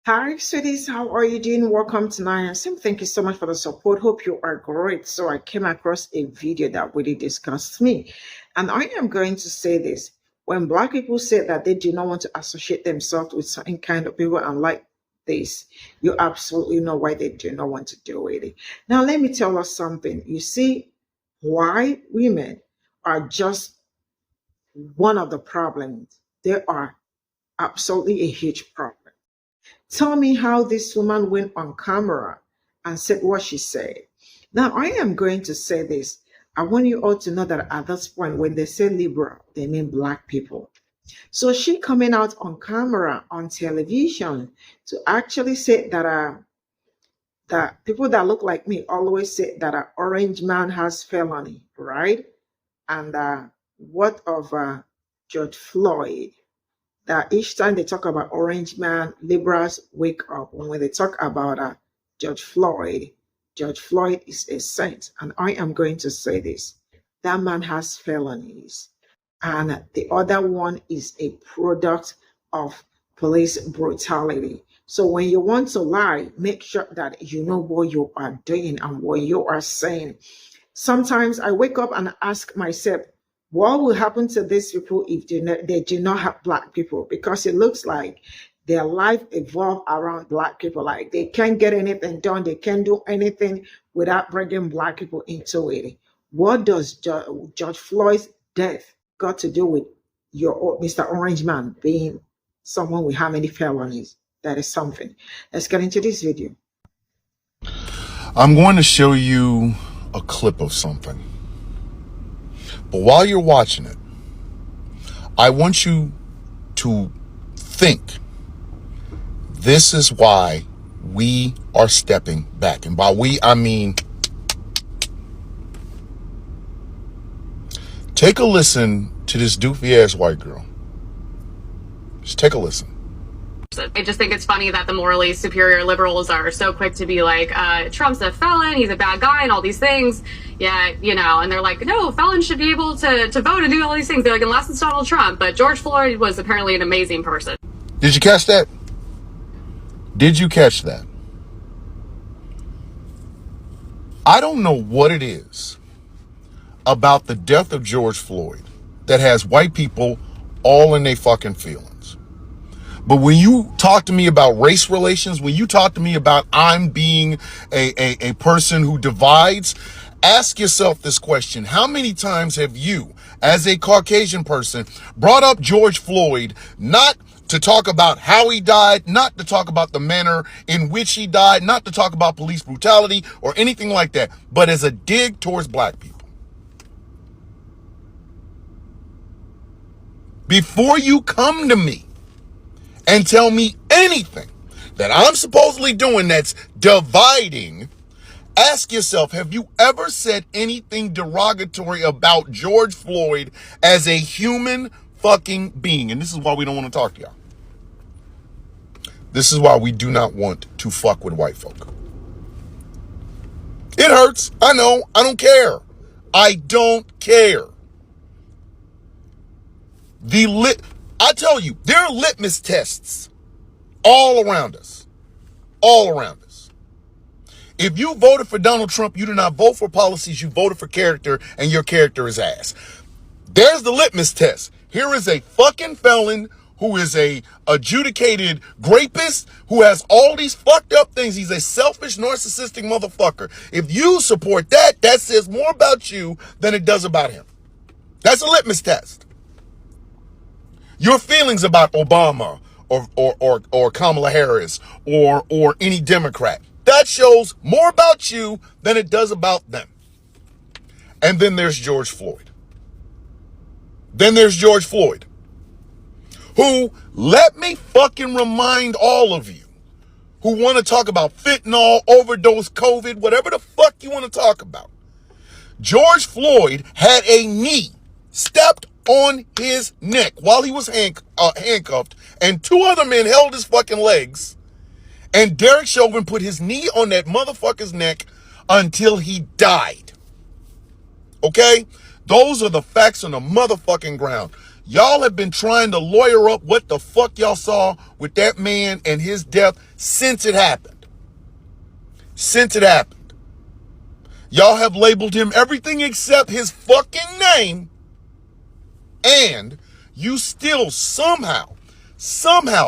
Hi, sweeties. How are you doing? Welcome to Nine. Sim. Thank you so much for the support. Hope you are great. So I came across a video that really discussed me. And I am going to say this. When Black people say that they do not want to associate themselves with certain kind of people and like this, you absolutely know why they do not want to do it. Now, let me tell us something. You see, white women are just one of the problems. They are absolutely a huge problem. Tell me how this woman went on camera and said what she said. Now, I am going to say this. I want you all to know that at this point, when they say liberal, they mean Black people. So she coming out on camera on television to actually say that people that look like me always say that an orange man has felony, right? And what of George Floyd? That each time they talk about Orange Man, liberals wake up. And when they talk about George Floyd is a saint. And I am going to say this. That man has felonies. And the other one is a product of police brutality. So when you want to lie, make sure that you know what you are doing and what you are saying. Sometimes I wake up and ask myself, what will happen to these people if they do not have Black people? Because it looks like their life evolved around Black people. Like they can't get anything done. They can't do anything without bringing Black people into it. What does George Floyd's death got to do with your Mr. Orange Man being someone with how many felonies? That is something. Let's get into this video. I'm going to show you a clip of something. But while you're watching it, I want you to think this is why we are stepping back. And by we, I mean, take a listen to this doofy ass white girl. Just take a listen. I just think it's funny that the morally superior liberals are so quick to be like, Trump's a felon, he's a bad guy, and all these things. Yeah, and they're like, no, felons should be able to vote and do all these things. They're like, unless it's Donald Trump. But George Floyd was apparently an amazing person. Did you catch that? Did you catch that? I don't know what it is about the death of George Floyd that has white people all in their fucking feelings. But when you talk to me about race relations, when you talk to me about I'm being a person who divides, ask yourself this question. How many times have you, as a Caucasian person, brought up George Floyd, not to talk about how he died, not to talk about the manner in which he died, not to talk about police brutality or anything like that, but as a dig towards Black people? Before you come to me and tell me anything that I'm supposedly doing that's dividing, ask yourself, have you ever said anything derogatory about George Floyd as a human fucking being? And this is why we don't want to talk to y'all. This is why we do not want to fuck with white folk. It hurts. I know. I don't care. I don't care. I tell you, there are litmus tests all around us. All around us. If you voted for Donald Trump, you did not vote for policies, you voted for character, and your character is ass. There's the litmus test. Here is a fucking felon who is a adjudicated rapist, who has all these fucked up things. He's a selfish, narcissistic motherfucker. If you support that, that says more about you than it does about him. That's a litmus test. Your feelings about Obama or Kamala Harris or any Democrat, that shows more about you than it does about them. And then there's George Floyd. Who, let me fucking remind all of you who want to talk about fentanyl, overdose, COVID, whatever the fuck you want to talk about. George Floyd had a knee stepped on his neck while he was handcuffed, and two other men held his fucking legs, and Derek Chauvin put his knee on that motherfucker's neck until he died. Okay? Those are the facts on the motherfucking ground. Y'all have been trying to lawyer up what the fuck y'all saw with that man and his death since it happened. Since it happened. Y'all have labeled him everything except his fucking name. And you still somehow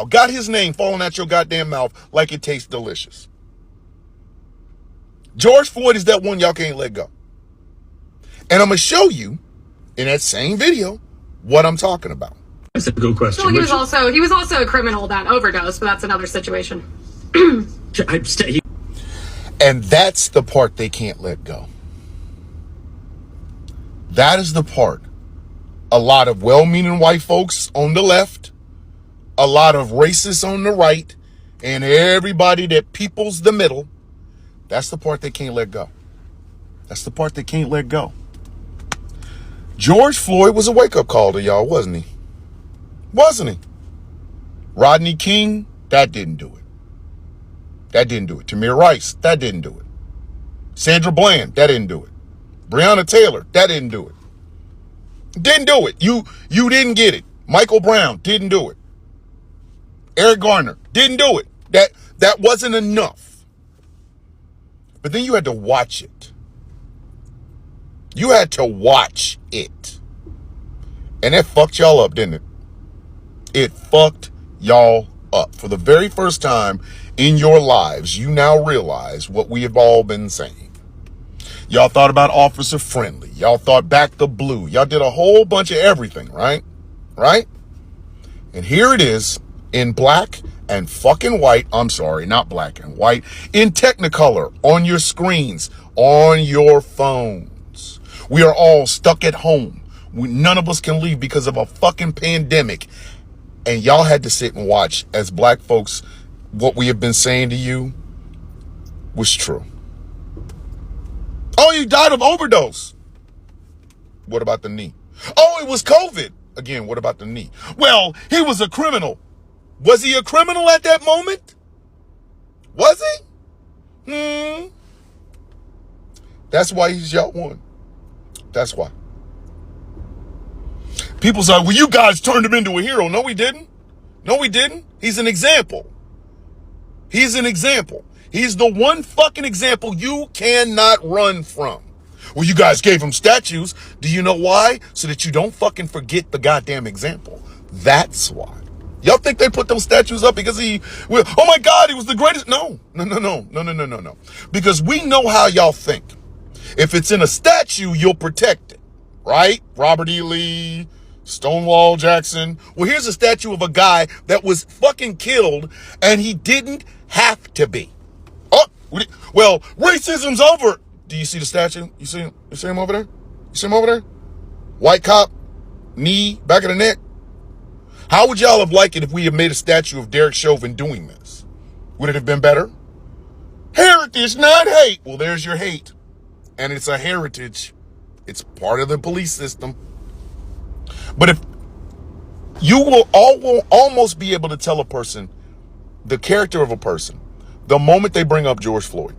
got his name falling out your goddamn mouth like it tastes delicious. George Floyd is that one y'all can't let go. And I'm going to show you in that same video what I'm talking about. That's a good question. Well, he was also a criminal that overdosed, but that's another situation. And that's the part they can't let go. That is the part a lot of well-meaning white folks on the left, a lot of racists on the right, and everybody that peoples the middle, that's the part they can't let go. That's the part they can't let go. George Floyd was a wake-up call to y'all, wasn't he? Wasn't he? Rodney King, that didn't do it. That didn't do it. Tamir Rice, that didn't do it. Sandra Bland, that didn't do it. Breonna Taylor, that didn't do it. Didn't do it. You didn't get it. Michael Brown didn't do it. Eric Garner didn't do it. That wasn't enough. But then you had to watch it. You had to watch it. And that fucked y'all up, didn't it? It fucked y'all up. For the very first time in your lives, you now realize what we have all been saying. Y'all thought about Officer Friendly. Y'all thought Back the Blue. Y'all did a whole bunch of everything, right? Right? And here it is in black and fucking white. I'm sorry, not black and white. In Technicolor on your screens, on your phones. We are all stuck at home. None of us can leave because of a fucking pandemic. And y'all had to sit and watch as black folks, what we have been saying to you was true. Oh, you died of overdose. What about the knee? Oh, it was COVID. Again, what about the knee? Well, he was a criminal. Was he a criminal at that moment? Was he? That's why he's y'all one. That's why. People say, well, you guys turned him into a hero. No, we didn't. No, we didn't. He's an example. He's an example. He's the one fucking example you cannot run from. Well, you guys gave him statues. Do you know why? So that you don't fucking forget the goddamn example. That's why. Y'all think they put those statues up because well, oh my God, he was the greatest? No. Because we know how y'all think. If it's in a statue, you'll protect it. Right? Robert E. Lee, Stonewall Jackson. Well, here's a statue of a guy that was fucking killed and he didn't have to be. Oh, well, racism's over. Do you see the statue? You see him over there? You see him over there? White cop, knee, back of the neck. How would y'all have liked it if we had made a statue of Derek Chauvin doing this? Would it have been better? Heritage, not hate. Well, there's your hate. And it's a heritage. It's part of the police system. But if you will almost be able to tell a person the character of a person the moment they bring up George Floyd.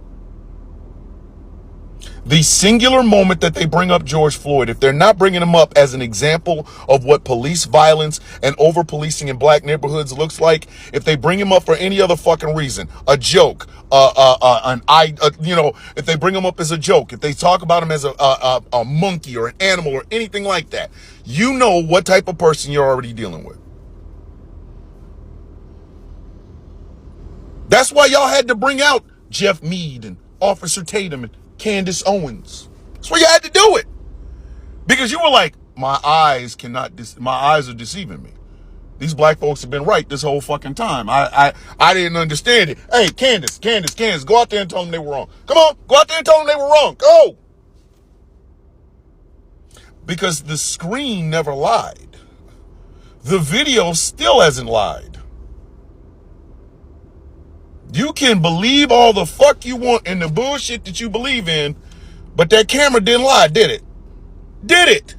The singular moment that they bring up George Floyd, if they're not bringing him up as an example of what police violence and over-policing in black neighborhoods looks like, if they bring him up for any other fucking reason, a joke, if they bring him up as a joke, if they talk about him as a monkey or an animal or anything like that, you know what type of person you're already dealing with. That's why y'all had to bring out Jeff Meade and Officer Tatum and Candace Owens. That's why you had to do it. Because you were like, my eyes are deceiving me. These black folks have been right this whole fucking time. I didn't understand it. Hey, Candace, go out there and tell them they were wrong. Come on, go out there and tell them they were wrong. Go. Because the screen never lied. The video still hasn't lied. You can believe all the fuck you want in the bullshit that you believe in, but that camera didn't lie, did it? Did it?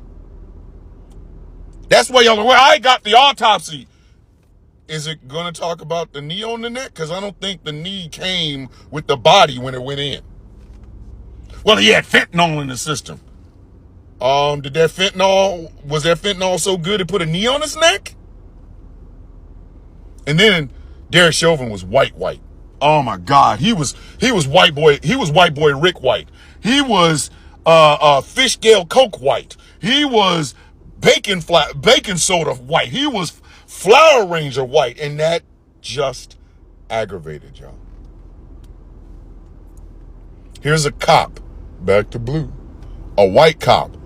That's why y'all are, well, I got the autopsy. Is it going to talk about the knee on the neck? Because I don't think the knee came with the body when it went in. Well, he had fentanyl in the system. Was that fentanyl so good it put a knee on his neck? And then Derek Chauvin was white. Oh my God, he was white boy. He was white boy Rick White. He was fish Gale Coke white. He was bacon soda white. He was Flower Ranger white, and that just aggravated y'all. Here's a cop, back to blue. A white cop,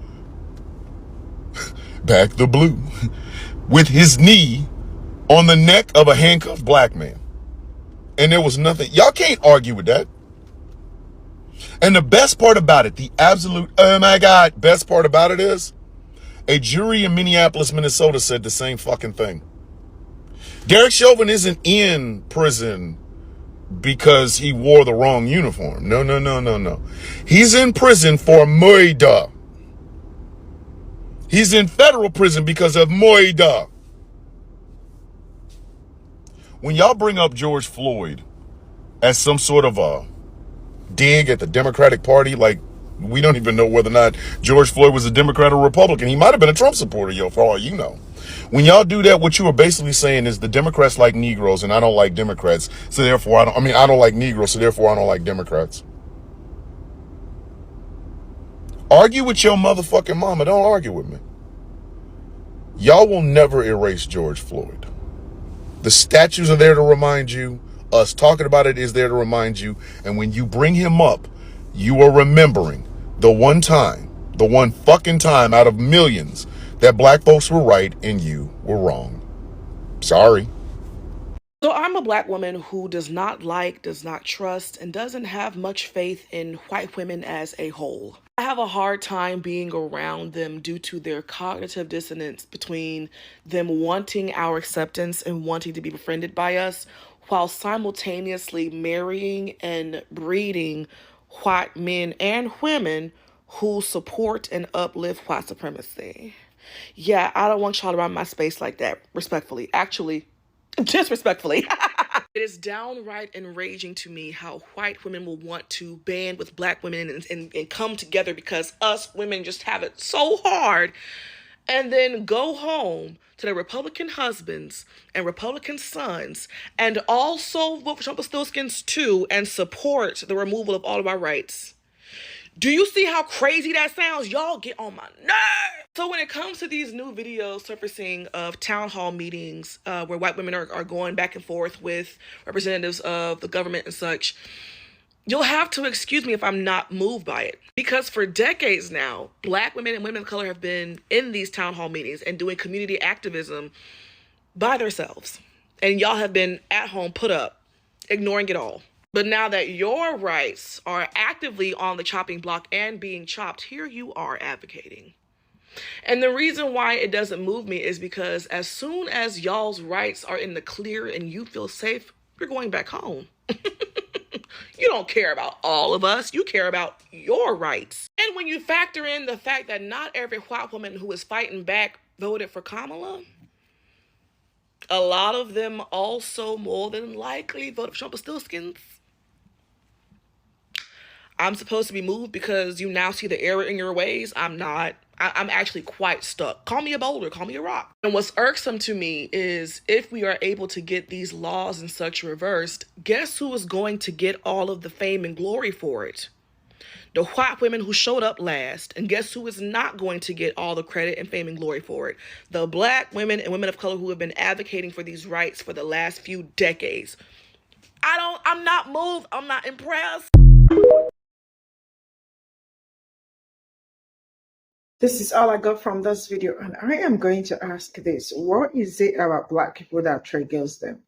back to blue, with his knee on the neck of a handcuffed black man. And there was nothing. Y'all can't argue with that. And the best part about it, the absolute, oh my God, best part about it is a jury in Minneapolis, Minnesota said the same fucking thing. Derek Chauvin isn't in prison because he wore the wrong uniform. No. He's in prison for murder. He's in federal prison because of murder. When y'all bring up George Floyd as some sort of a dig at the Democratic Party, like we don't even know whether or not George Floyd was a Democrat or Republican. He might have been a Trump supporter, yo, for all you know. When y'all do that, what you are basically saying is the Democrats like Negroes and I don't like Democrats, so therefore I don't like Negroes, so therefore I don't like Democrats. Argue with your motherfucking mama, don't argue with me. Y'all will never erase George Floyd. The statues are there to remind you. Us talking about it is there to remind you. And when you bring him up, you are remembering the one fucking time out of millions that black folks were right and you were wrong. Sorry. So I'm a black woman who does not like, does not trust, and doesn't have much faith in white women as a whole. I have a hard time being around them due to their cognitive dissonance between them wanting our acceptance and wanting to be befriended by us, while simultaneously marrying and breeding white men and women who support and uplift white supremacy. Yeah, I don't want y'all around my space like that, respectfully. Actually, disrespectfully. It is downright enraging to me how white women will want to band with black women and come together because us women just have it so hard, and then go home to their Republican husbands and Republican sons and also vote for Trumpelstiltskins too and support the removal of all of our rights. Do you see how crazy that sounds? Y'all get on my nerves. So when it comes to these new videos surfacing of town hall meetings where white women are going back and forth with representatives of the government and such, you'll have to excuse me if I'm not moved by it. Because for decades now, black women and women of color have been in these town hall meetings and doing community activism by themselves. And y'all have been at home put up, ignoring it all. But now that your rights are actively on the chopping block and being chopped, here you are advocating. And the reason why it doesn't move me is because as soon as y'all's rights are in the clear and you feel safe, you're going back home. You don't care about all of us. You care about your rights. And when you factor in the fact that not every white woman who is fighting back voted for Kamala, a lot of them also more than likely voted for Trumpelstiltskins. I'm supposed to be moved because you now see the error in your ways. I'm not. I'm actually quite stuck. Call me a boulder, call me a rock. And what's irksome to me is if we are able to get these laws and such reversed, guess who is going to get all of the fame and glory for it? The white women who showed up last. And guess who is not going to get all the credit and fame and glory for it? The black women and women of color who have been advocating for these rights for the last few decades. I'm not moved. I'm not impressed. This is all I got from this video, and I am going to ask this: what is it about black people that triggers them?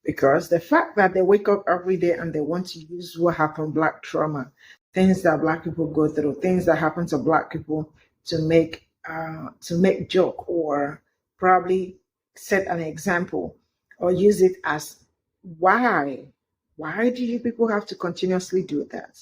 Because the fact that they wake up every day and they want to use what happened, black trauma, things that black people go through, things that happen to black people to make joke, or probably set an example, or use it as why do you people have to continuously do that?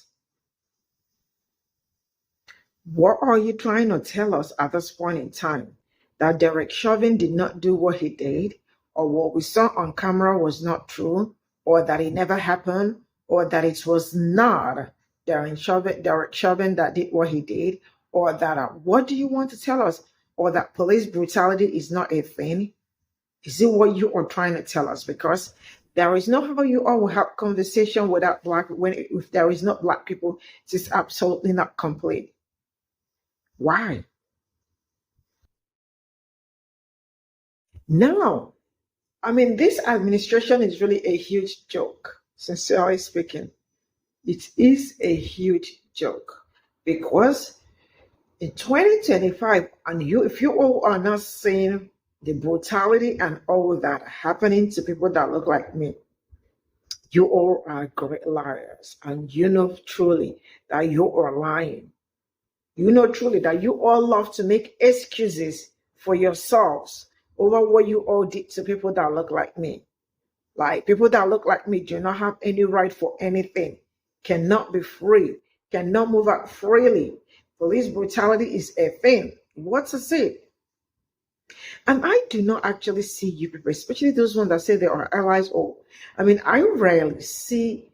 What are you trying to tell us at this point in time? That Derek Chauvin did not do what he did, or what we saw on camera was not true, or that it never happened, or that it was not Derek Chauvin that did what he did, or that what do you want to tell us, or that police brutality is not a thing? Is it what you are trying to tell us? Because there is no how you all will have conversation without black when if there is not black people, it is absolutely not complete. Why? Now, I mean, this administration is really a huge joke, sincerely speaking. It is a huge joke because in 2025, and you, if you all are not seeing the brutality and all that happening to people that look like me, you all are great liars, and you know truly that you are lying. You know truly that you all love to make excuses for yourselves over what you all did to people that look like me. Like people that look like me do not have any right for anything, cannot be free, cannot move out freely. Police brutality is a thing. What is it? And I do not actually see you people, especially those ones that say they are allies. Or, I mean, I rarely see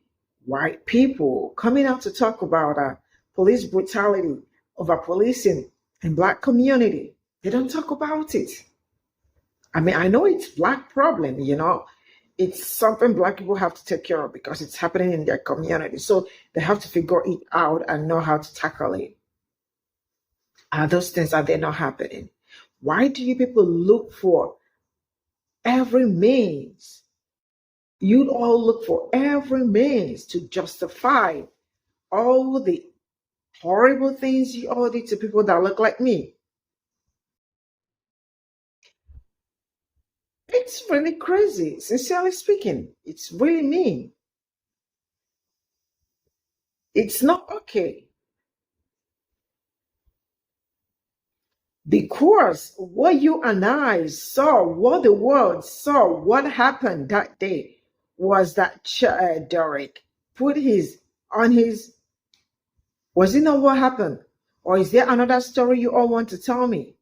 white people coming out to talk about police brutality, over policing in black community. They don't talk about it. I mean, I know it's black problem, it's something black people have to take care of because it's happening in their community. So they have to figure it out and know how to tackle it. Are those things, are they not happening? Why do you people look for every means? You'd all look for every means to justify all the horrible things you all did to people that look like me. It's really crazy, sincerely speaking. It's really mean. It's not okay. Because what you and I saw, what the world saw, what happened that day was that Derek put was it not what happened? Or is there another story you all want to tell me?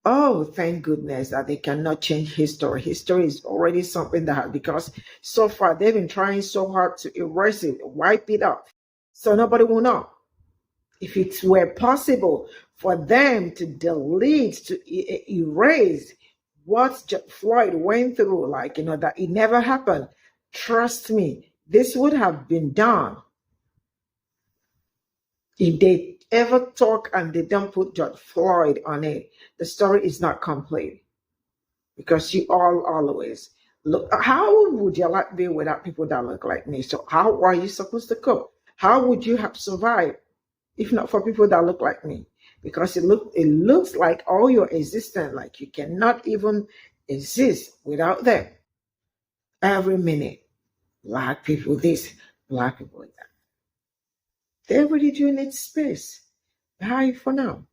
Oh, thank goodness that they cannot change history. History is already something that, because so far they've been trying so hard to erase it, wipe it up. So nobody will know. If it were possible for them to delete, to erase what Floyd went through, that it never happened, trust me, this would have been done. If they ever talk and they don't put George Floyd on it, the story is not complete. Because you all always look. How would your life be without people that look like me? So how are you supposed to cope? How would you have survived if not for people that look like me? Because it looks like all your existence, like you cannot even exist without them. Every minute, black people this, black people that. Everybody do need space. Bye for now.